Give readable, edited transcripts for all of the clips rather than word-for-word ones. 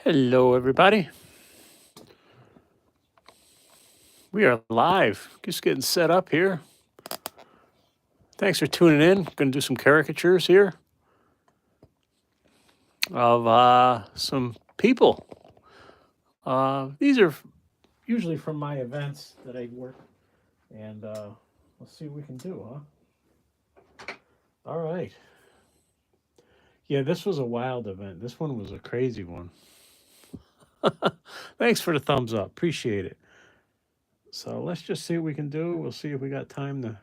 Hello, everybody. We are live, just getting set up here. Thanks for tuning in. Going to do some caricatures here of some people. These are usually from my events that I work, and let's see what we can do, huh? All right. Yeah, this was a wild event. This one was a crazy one. Thanks for the thumbs up. Appreciate it. So let's just see what we can do. We'll see if we got time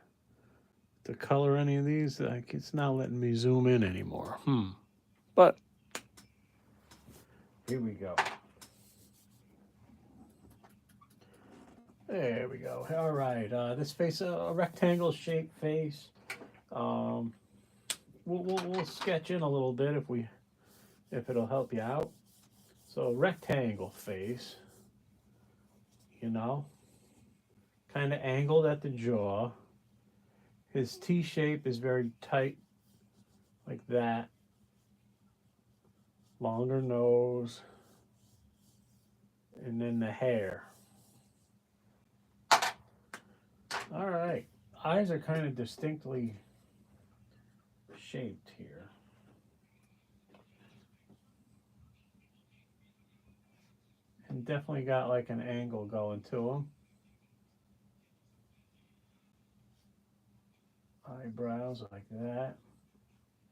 to color any of these. It's not letting me zoom in anymore. But here we go. There we go. All right. This face, a rectangle shaped face. Um, we'll sketch in a little bit if it'll help you out. So rectangle face, you know, kind of angled at the jaw. His T shape is very tight, like that. Longer nose, and then the hair. All right. Eyes are kind of distinctly shaped here. And definitely got like an angle going to them. Eyebrows like that.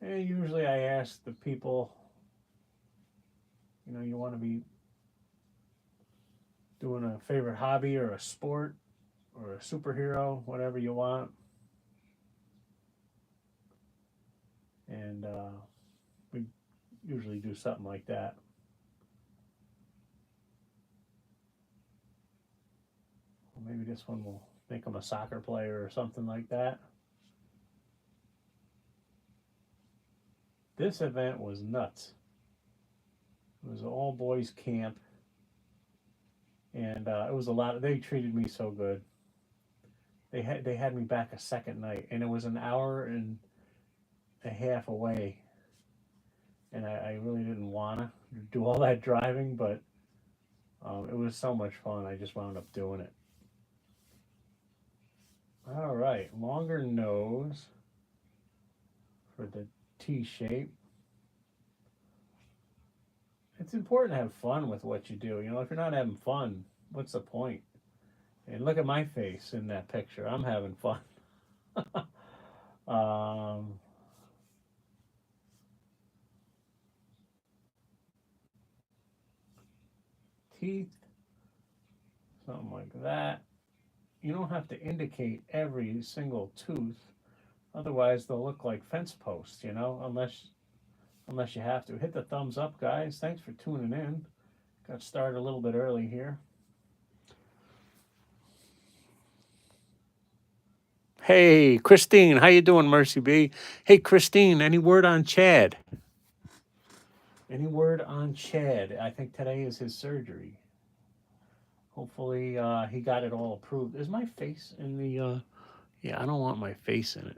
And usually I ask the people, you want to be doing a favorite hobby or a sport or a superhero, whatever you want. And we usually do something like that. Well, maybe this one will make them a soccer player or something like that. This event was nuts. It was an all boys camp, and it was a lot. They treated me so good. They had me back a second night, and it was an hour and a half away, and I really didn't want to do all that driving, but it was so much fun. I just wound up doing it. All right, longer nose for the T shape. It's important to have fun with what you do. If you're not having fun, what's the point? And look at my face in that picture. I'm having fun. um, Teeth, something like that. You don't have to indicate every single tooth, otherwise they'll look like fence posts. Unless you have to. Hit the thumbs up, guys. Thanks for tuning in. Got started a little bit early here. Hey, Christine, how you doing, Mercy B? Hey, Christine, any word on Chad? Any word on Chad? I think today is his surgery. Hopefully, he got it all approved. Is my face in the? Yeah, I don't want my face in it.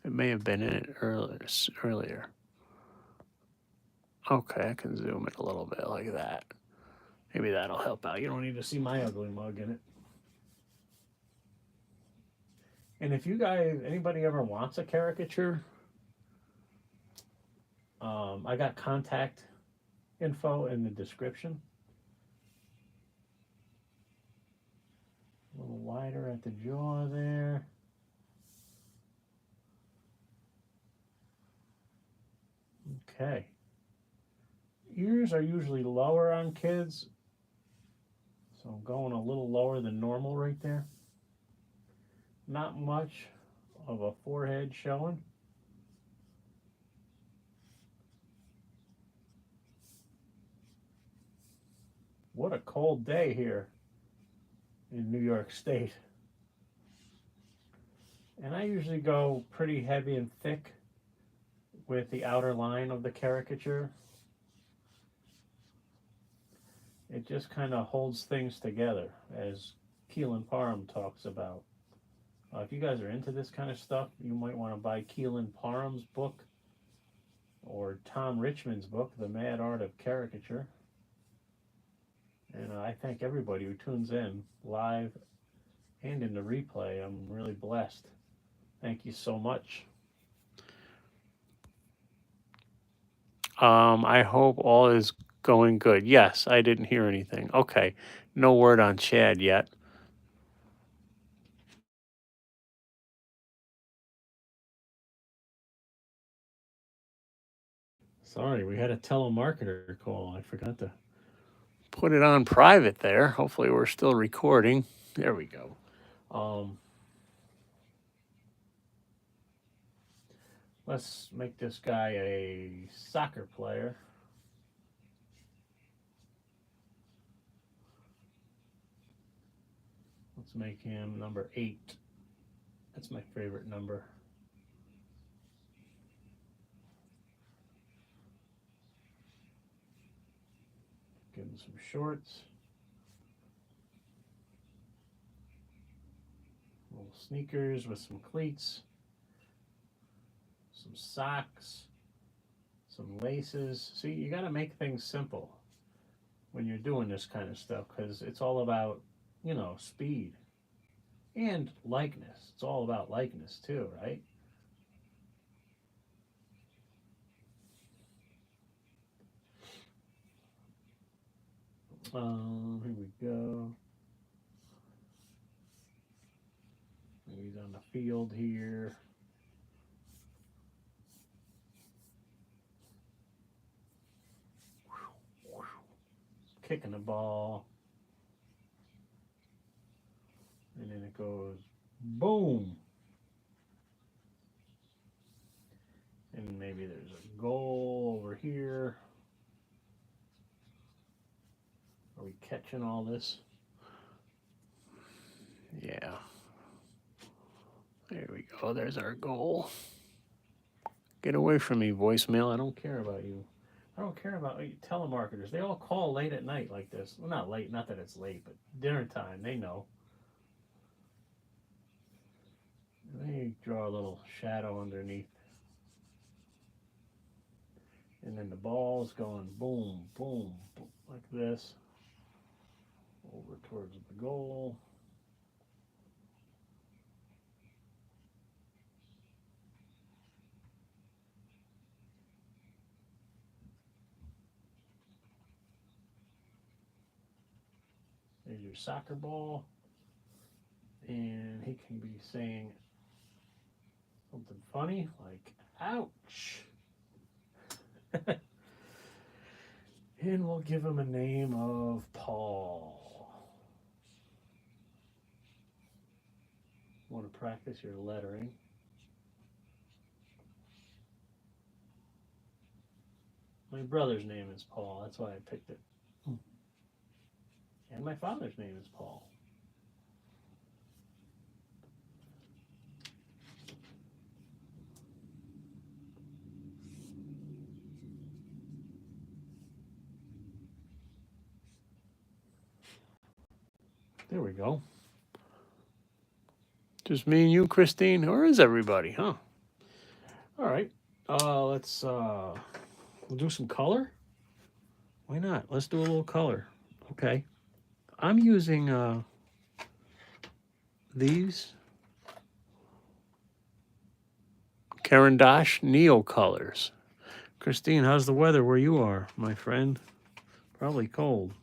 It may have been in it earlier. Okay, I can zoom in a little bit like that. Maybe that'll help out. You don't need to see my ugly mug in it. And if you guys, anybody ever wants a caricature, I got contact info in the description. A little wider at the jaw there. Okay. Ears are usually lower on kids, so I'm going a little lower than normal right there. Not much of a forehead showing. What a cold day here in New York State. And I usually go pretty heavy and thick with the outer line of the caricature. It just kind of holds things together, as Keelan Parham talks about. If you guys are into this kind of stuff, you might want to buy Keelan Parham's book, or Tom Richmond's book, The Mad Art of Caricature. And I thank everybody who tunes in live and in the replay. I'm really blessed. Thank you so much. I hope all is going good. Yes, I didn't hear anything. Okay. No word on Chad yet. Sorry, we had a telemarketer call. I forgot to put it on private there. Hopefully we're still recording. There we go. Let's make this guy a soccer player. Let's make him number 8. That's my favorite number. Give him some shorts. Little sneakers with some cleats. Some socks. Some laces. See, you got to make things simple when you're doing this kind of stuff because it's all about, speed and likeness. It's all about likeness too, right? Here we go. He's on the field here. Kicking the ball. And then it goes boom. And maybe there's a goal over here. Are we catching all this? Yeah. There we go. There's our goal. Get away from me, voicemail. I don't care about you. I don't care about telemarketers. They all call late at night like this. Well, not late, not that it's late, but dinner time. They know. They draw a little shadow underneath. And then the ball's going boom, boom, boom, like this. Over towards the goal. There's your soccer ball. And he can be saying something funny like, ouch. And we'll give him a name of Paul. Want to practice your lettering? My brother's name is Paul. That's why I picked it. And my father's name is Paul. There we go. Just me and you, Christine? Or is everybody, huh? All right. Let's we'll do some color. Why not? Let's do a little color. Okay. I'm using these Caran d'Ache Neo colors. Christine, how's the weather where you are, my friend? Probably cold.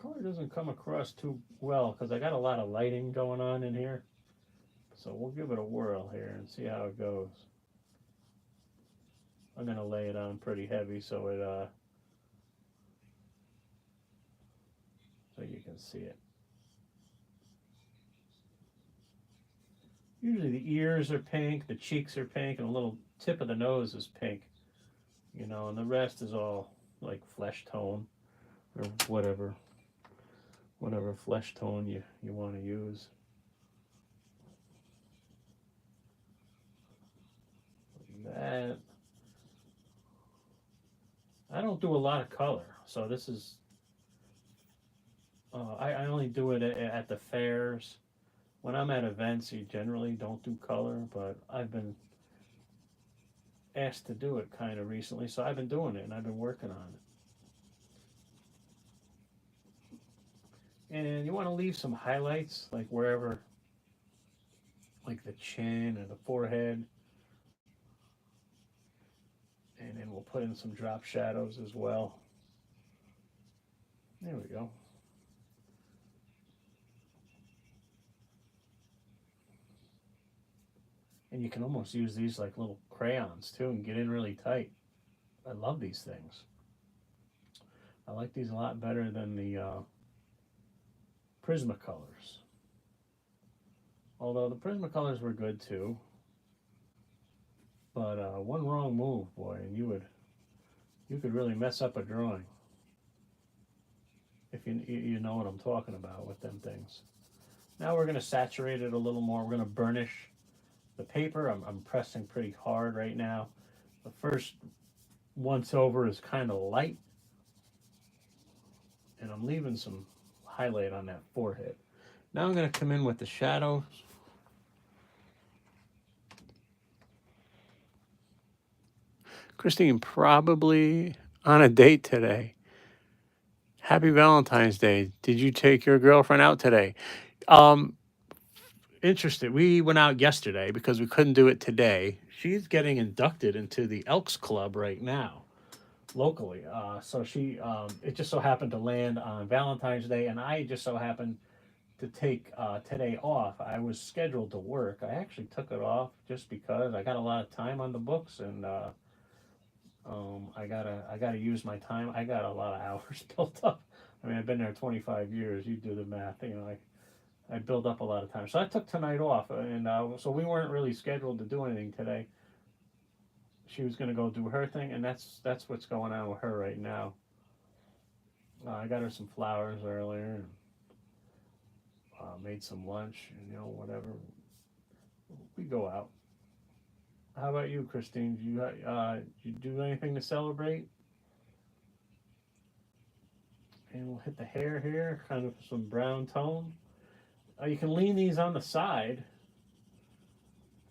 Color doesn't come across too well because I got a lot of lighting going on in here. So we'll give it a whirl here and see how it goes. I'm going to lay it on pretty heavy so so you can see it. Usually the ears are pink, the cheeks are pink, and a little tip of the nose is pink. And the rest is all like flesh tone or whatever flesh tone you want to use. Like that. I don't do a lot of color, so this is I only do it at the fairs When I'm at events, you generally don't do color, but I've been asked to do it kind of recently, so I've been doing it and I've been working on it. And you want to leave some highlights, like wherever, like the chin or the forehead, and then we'll put in some drop shadows as well. There we go. And you can almost use these like little crayons too and get in really tight. I love these things. I like these a lot better than the Prismacolors. Although the Prismacolors were good too, but one wrong move, boy, and you could really mess up a drawing if you know what I'm talking about with them things. Now we're going to saturate it a little more. We're going to burnish the paper. I'm pressing pretty hard right now. The first once over is kind of light, and I'm leaving some highlight on that forehead. Now I'm going to come in with the shadows. Christine, probably on a date today. Happy Valentine's Day. Did you take your girlfriend out today? Um, Interested. We went out yesterday because we couldn't do it today. She's getting inducted into the Elks Club right now, locally. So it just so happened to land on Valentine's Day, and I just so happened to take today off. I was scheduled to work. I actually took it off just because I got a lot of time on the books, and I gotta use my time. I got a lot of hours built up. I mean, I've been there 25 years. You do the math. I build up a lot of time. So I took tonight off, and so we weren't really scheduled to do anything today. She was going to go do her thing, and that's what's going on with her right now. I got her some flowers earlier, and made some lunch, and whatever. We go out. How about you, Christine? You do anything to celebrate? And we'll hit the hair here, kind of some brown tone. You can lean these on the side.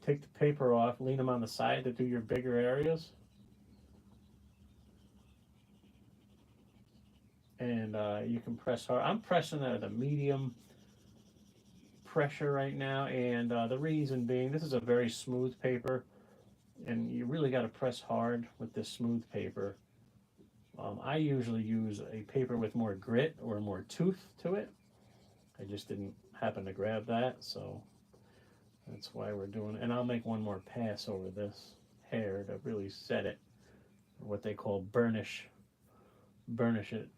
Take the paper off, lean them on the side to do your bigger areas. And you can press hard. I'm pressing at a medium pressure right now, and the reason being, this is a very smooth paper, and you really got to press hard with this smooth paper. I usually use a paper with more grit or more tooth to it. I just didn't happen to grab that, so that's why we're doing it. And I'll make one more pass over this hair to really set it, what they call burnish it.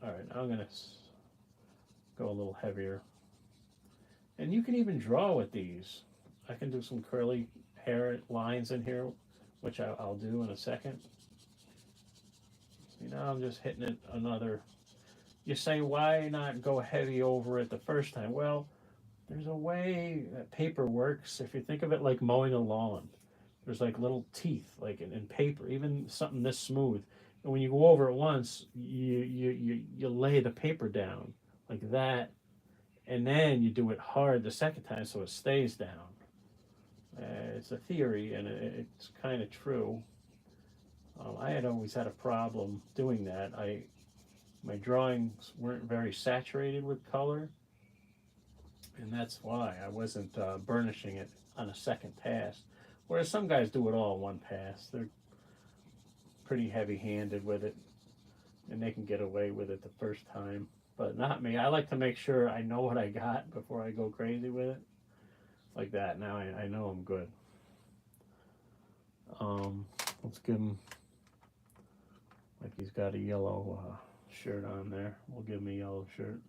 All right, now I'm gonna go a little heavier. And you can even draw with these. I can do some curly hair lines in here, which I'll do in a second. See, now I'm just hitting it another. You say, why not go heavy over it the first time? Well, there's a way that paper works. If you think of it like mowing a lawn, there's like little teeth, like in paper, even something this smooth. And when you go over it once, you lay the paper down like that, and then you do it hard the second time so it stays down. It's a theory, and it's kind of true. I had always had a problem doing that. My drawings weren't very saturated with color, and that's why I wasn't burnishing it on a second pass. Whereas some guys do it all in one pass. They're pretty heavy-handed with it, and they can get away with it the first time. But not me. I like to make sure I know what I got before I go crazy with it. Like that. Now I know I'm good. Let's give him, like he's got a yellow shirt on there. We'll give him a yellow shirt.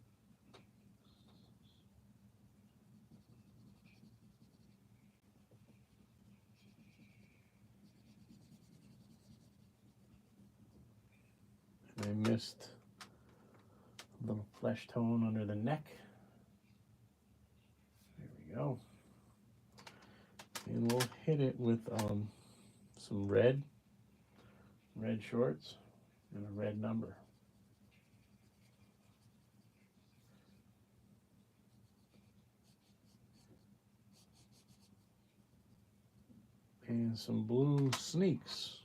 And I missed a little flesh tone under the neck. There we go. And we'll hit it with some red shorts and a red number. and some blue sneaks.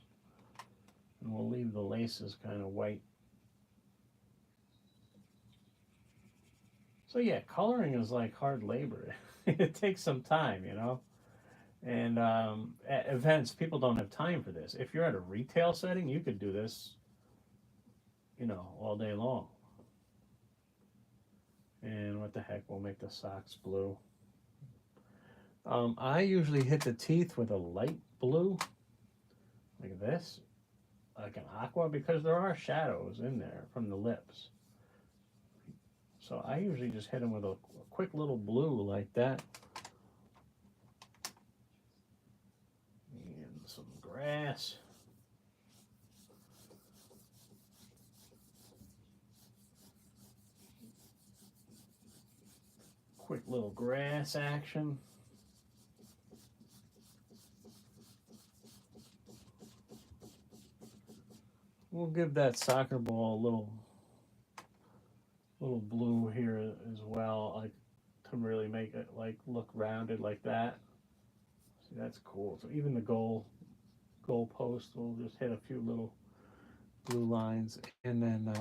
And we'll leave the laces kind of white. So yeah, coloring is like hard labor. It takes some time, you know. And at events, people don't have time for this. If you're at a retail setting, you could do this, you know, all day long. And what the heck, we'll make the socks blue. I usually hit the teeth with a light blue, like this, like an aqua, because there are shadows in there from the lips. So I usually just hit them with a quick little blue like that. And some grass. Quick little grass action. We'll give that soccer ball a little blue here as well, like to really make it like look rounded like that. See, that's cool. So even the goal post, we'll just hit a few little blue lines, and then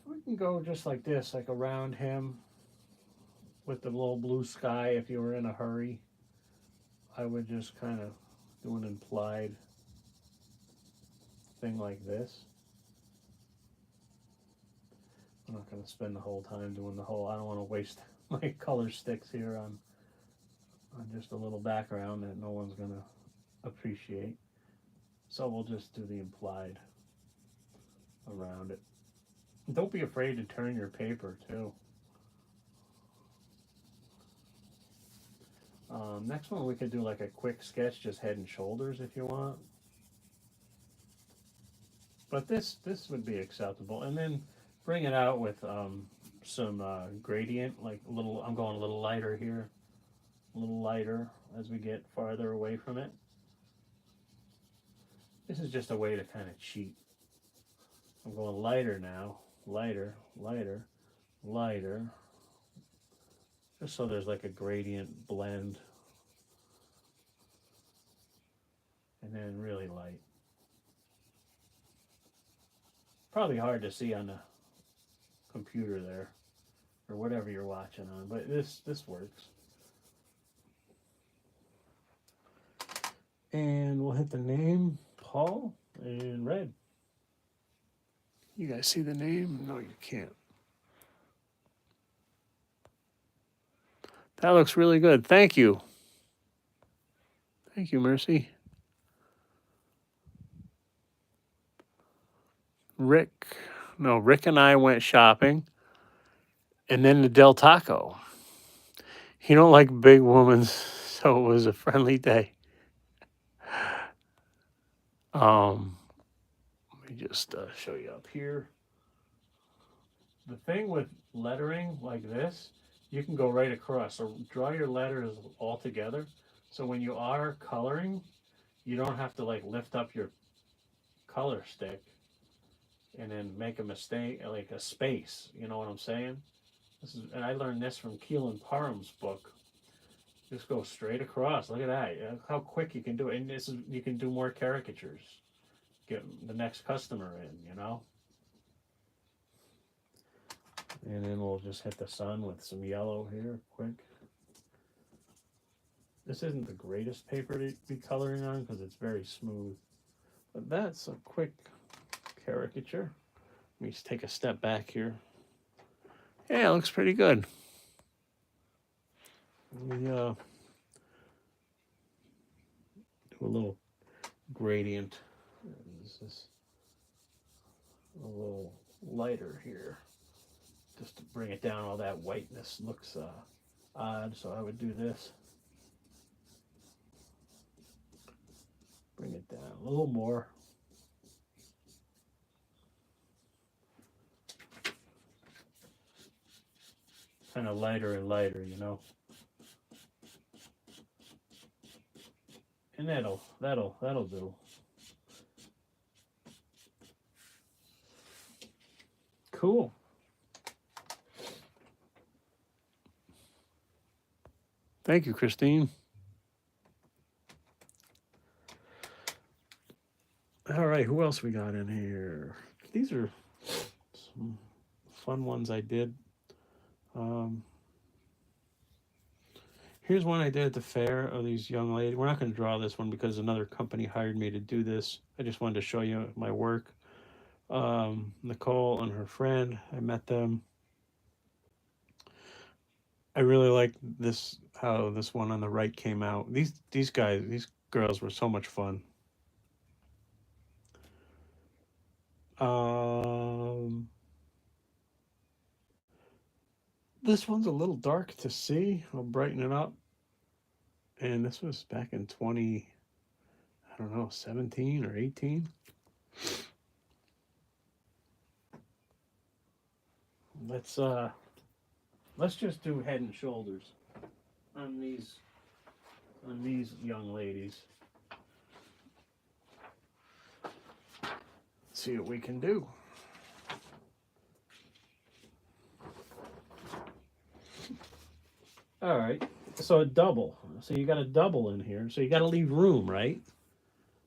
we can go just like this, like around him with the little blue sky. If you were in a hurry, I would just kind of do an implied thing like this. I'm not going to spend the whole time doing the whole, I don't want to waste my color sticks here on just a little background that no one's going to appreciate. So we'll just do the implied around it. Don't be afraid to turn your paper too. Next one we could do like a quick sketch, just head and shoulders if you want. But this would be acceptable. And then bring it out with some gradient, like a little, I'm going a little lighter here, a little lighter as we get farther away from it. This is just a way to kind of cheat. I'm going lighter now, lighter, lighter, lighter, just so there's like a gradient blend. And then really light. Probably hard to see on the computer there, or whatever you're watching on, but this works. And we'll hit the name, Paul, in red. You guys see the name? No, you can't. That looks really good. Thank you. Thank you, Mercy. Rick and I went shopping, and then to Del Taco. He don't like big women, so it was a friendly day. Let me just show you up here. The thing with lettering like this, you can go right across. So draw your letters all together. So when you are coloring, you don't have to like lift up your color stick and then make a mistake, like a space. You know what I'm saying? And I learned this from Keelan Parham's book. Just go straight across. Look at that. How quick you can do it. And you can do more caricatures. Get the next customer in, you know? And then we'll just hit the sun with some yellow here, quick. This isn't the greatest paper to be coloring on because it's very smooth. But that's a quick caricature. Let me just take a step back here. Yeah, it looks pretty good. Let me do a little gradient. This is a little lighter here, just to bring it down. All that whiteness looks odd, so I would do this. Bring it down a little more. Kind of lighter and lighter, you know. And that'll do. Cool. Thank you, Christine. All right, who else we got in here? These are some fun ones I did. Um, Here's one I did at the fair of these young ladies. We're not going to draw this one because another company hired me to do this. I just wanted to show you my work. Nicole and her friend, I met them. I really like this, how this one on the right came out. These guys, these girls were so much fun. Um, this one's a little dark to see. I'll brighten it up. And this was back in 20, I don't know, 17 or 18. Let's uh let's just do head and shoulders on these young ladies. See what we can do. All right. So a double. So you got a double in here. So you got to leave room, right?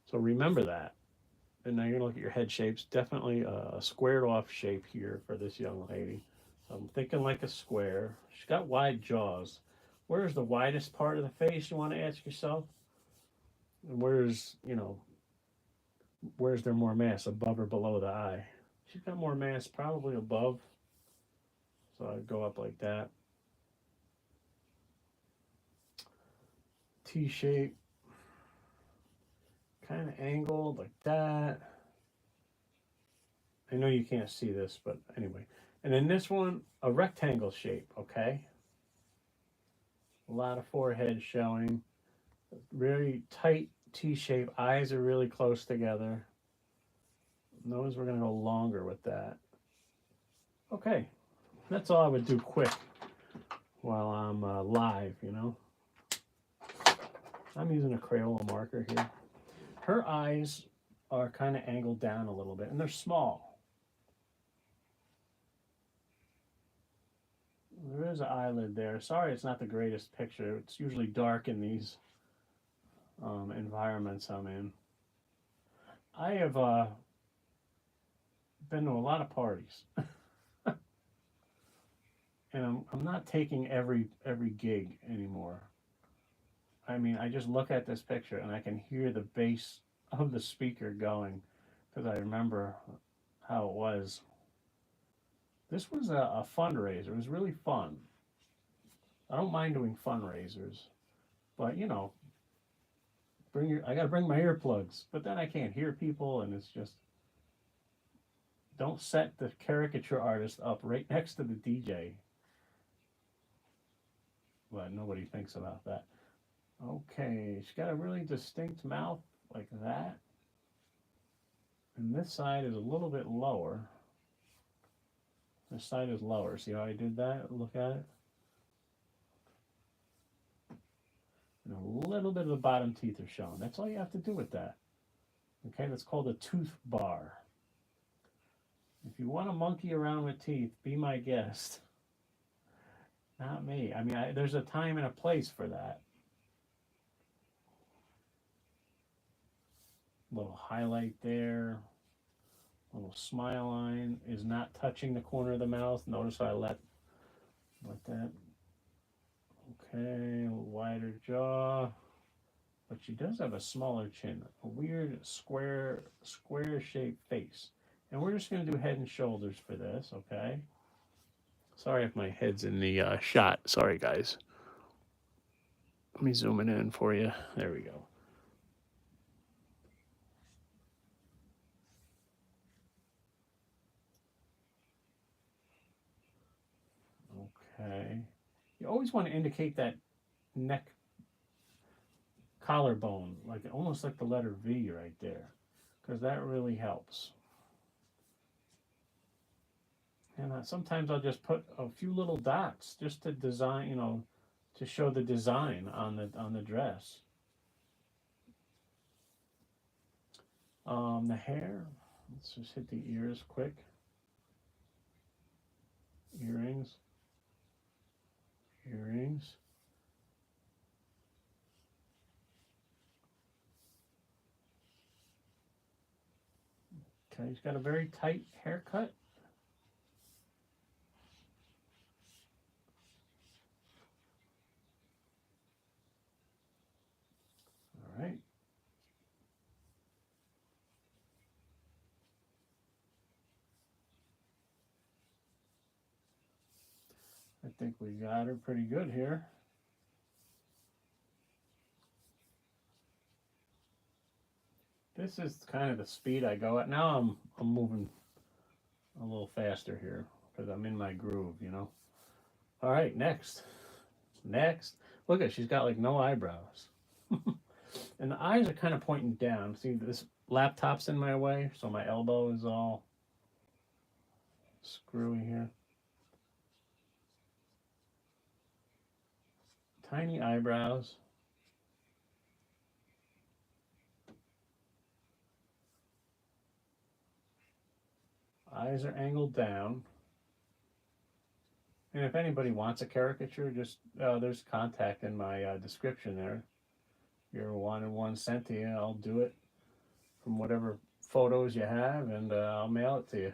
So remember that. And now you're going to look at your head shapes. Definitely a squared off shape here for this young lady. So I'm thinking like a square. She's got wide jaws. Where's the widest part of the face, you want to ask yourself? And where's there more mass, above or below the eye? She's got more mass probably above. So I'd go up like that. T shape. Kind of angled like that. I know you can't see this, but anyway. And then this one, a rectangle shape, okay? A lot of forehead showing. Very tight T shape. Eyes are really close together. Nose, we're going to go longer with that. Okay. That's all I would do quick while I'm live, you know? I'm using a Crayola marker here. Her eyes are kind of angled down a little bit, and they're small. There is an eyelid there. Sorry, it's not the greatest picture. It's usually dark in these environments I'm in. I have been to a lot of parties, and I'm not taking every gig anymore. I mean, I just look at this picture and I can hear the bass of the speaker going because I remember how it was. This was a fundraiser. It was really fun. I don't mind doing fundraisers, but I got to bring my earplugs. But then I can't hear people, and it's just don't set the caricature artist up right next to the DJ. But nobody thinks about that. Okay, she's got a really distinct mouth like that. And this side is a little bit lower. This side is lower. See how I did that? Look at it. And a little bit of the bottom teeth are shown. That's all you have to do with that. Okay, that's called a tooth bar. If you want to monkey around with teeth, be my guest. Not me. I mean, there's a time and a place for that. A little highlight there. A little smile line is not touching the corner of the mouth. Notice how I let that. Okay, a little wider jaw. But she does have a smaller chin. A weird square shaped face. And we're just going to do head and shoulders for this, okay? Sorry if my head's in the shot. Sorry, guys. Let me zoom it in for you. There we go. Okay. You always want to indicate that neck collarbone, like almost like the letter V right there, because that really helps. And sometimes I'll just put a few little dots just to design, to show the design on the dress. The hair. Let's just hit the ears quick. Earrings. Earrings. Okay, he's got a very tight haircut. All right. I think we got her pretty good here. This is kind of the speed I go at. Now I'm moving a little faster here because I'm in my groove, you know. All right, next. Next. Look at, she's got like no eyebrows. And the eyes are kind of pointing down. See, this laptop's in my way, so my elbow is all screwy here. Tiny eyebrows. Eyes are angled down. And if anybody wants a caricature, just there's contact in my description there. You're 1 and 1 cent to you. I'll do it from whatever photos you have, and I'll mail it to you.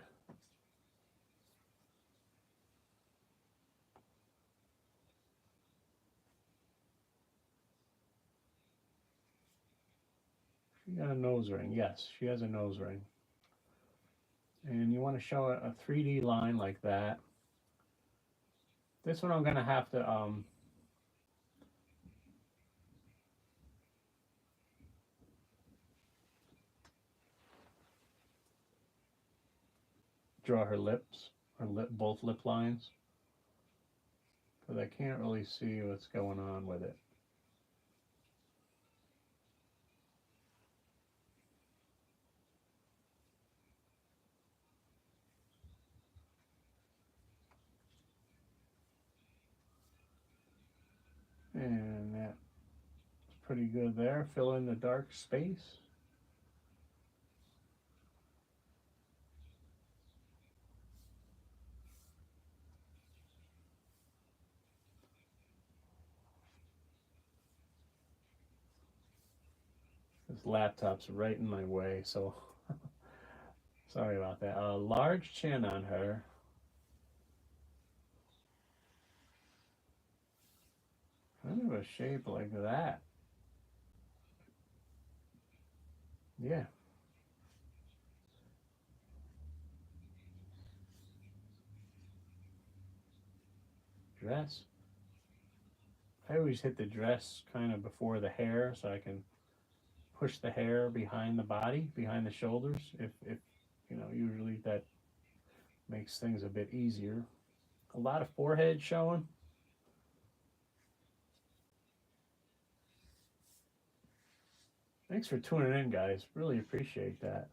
She got a nose ring. Yes, she has a nose ring. And you want to show a 3D line like that. This one I'm going to have to draw her lips, both lip lines, because I can't really see what's going on with it. And that's pretty good there. Fill in the dark space. This laptop's right in my way, so sorry about that. A large chin on her. Kind of a shape like that. Yeah. Dress. I always hit the dress kind of before the hair so I can push the hair behind the body, behind the shoulders. If you know, usually that makes things a bit easier. A lot of forehead showing. Thanks for tuning in, guys. Really appreciate that.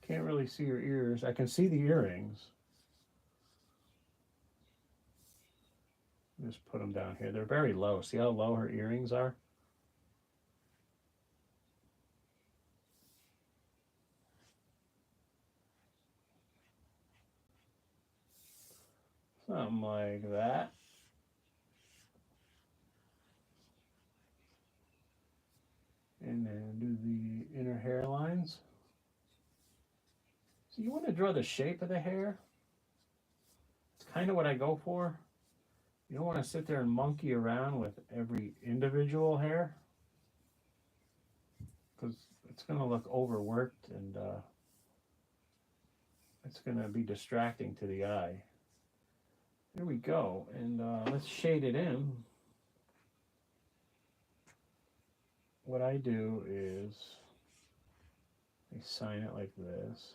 Can't really see her ears. I can see the earrings. Just put them down here. They're very low. See how low her earrings are? Something like that. And then do the inner hairlines. So you want to draw the shape of the hair. It's kind of what I go for. You don't want to sit there and monkey around with every individual hair, because it's going to look overworked and it's going to be distracting to the eye. There we go. And let's shade it in. What I do is I sign it like this.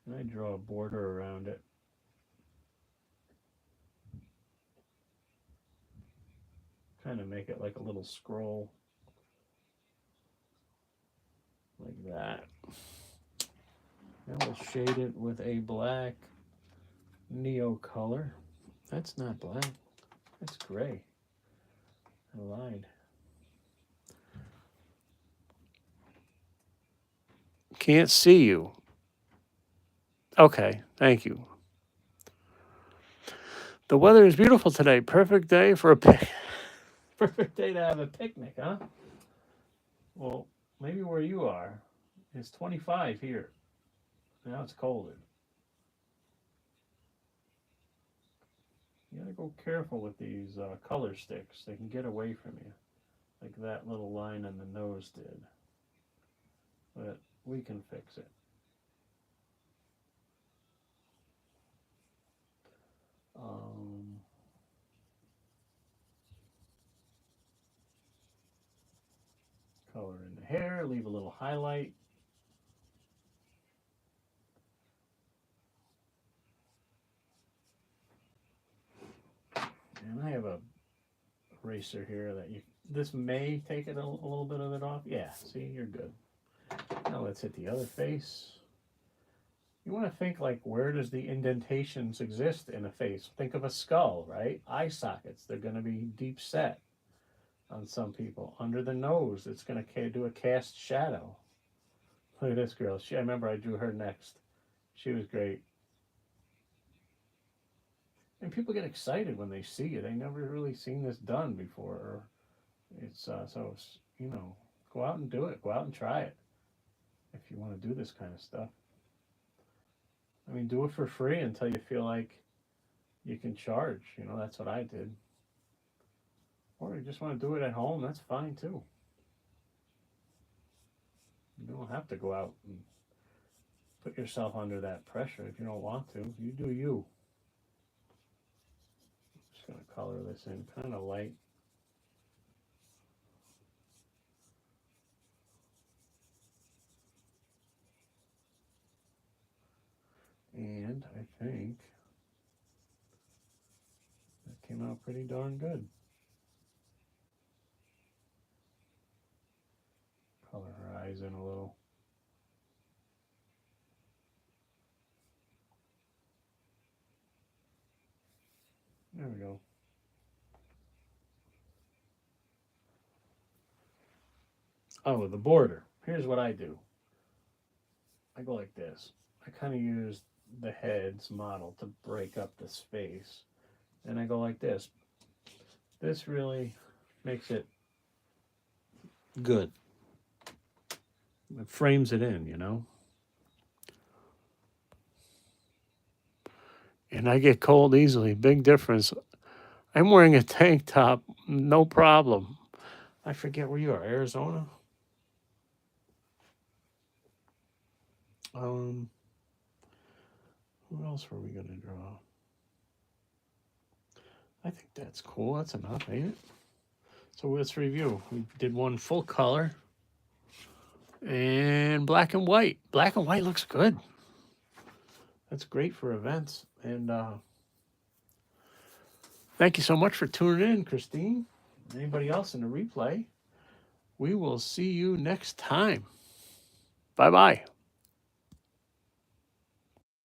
And I draw a border around it. Kind of make it like a little scroll. Like that. Then we'll shade it with a black neo color. That's not black. That's gray. I lied. Can't see you. Okay, thank you. The weather is beautiful today. Perfect day for a pic. Perfect day to have a picnic, huh? Well, maybe where you are, it's 25 here. Now it's colder. You gotta go careful with these color sticks. They can get away from you, like that little line on the nose did. But we can fix it. Color in the hair, leave a little highlight. And I have a eraser here that this may take it a little bit of it off. Yeah, see, you're good. Now let's hit the other face. You want to think like, where does the indentations exist in a face? Think of a skull, right? Eye sockets, they're going to be deep set on some people. Under the nose, it's going to do a cast shadow. Look at this girl. I remember I drew her next. She was great. And people get excited when they see it. They never really seen this done before. It's go out and do it. Go out and try it if you want to do this kind of stuff. I mean, do it for free until you feel like you can charge. That's what I did. Or you just want to do it at home, that's fine too. You don't have to go out and put yourself under that pressure if you don't want to. You do you. I'm just going to color this in kind of light. And I think that came out pretty darn good. Color her eyes in a little. There we go. Oh, the border. Here's what I do. I go like this. I kind of use the head's model to break up the space. And I go like this. This really makes it good. It frames it in. And I get cold easily. Big difference. I'm wearing a tank top, no problem. I forget where you are, Arizona? Who else were we going to draw? I think that's cool. That's enough, ain't it? So let's review. We did one full color and black and white. Black and white looks good. That's great for events. And thank you so much for tuning in, Christine. Anybody else in the replay? We will see you next time. Bye-bye.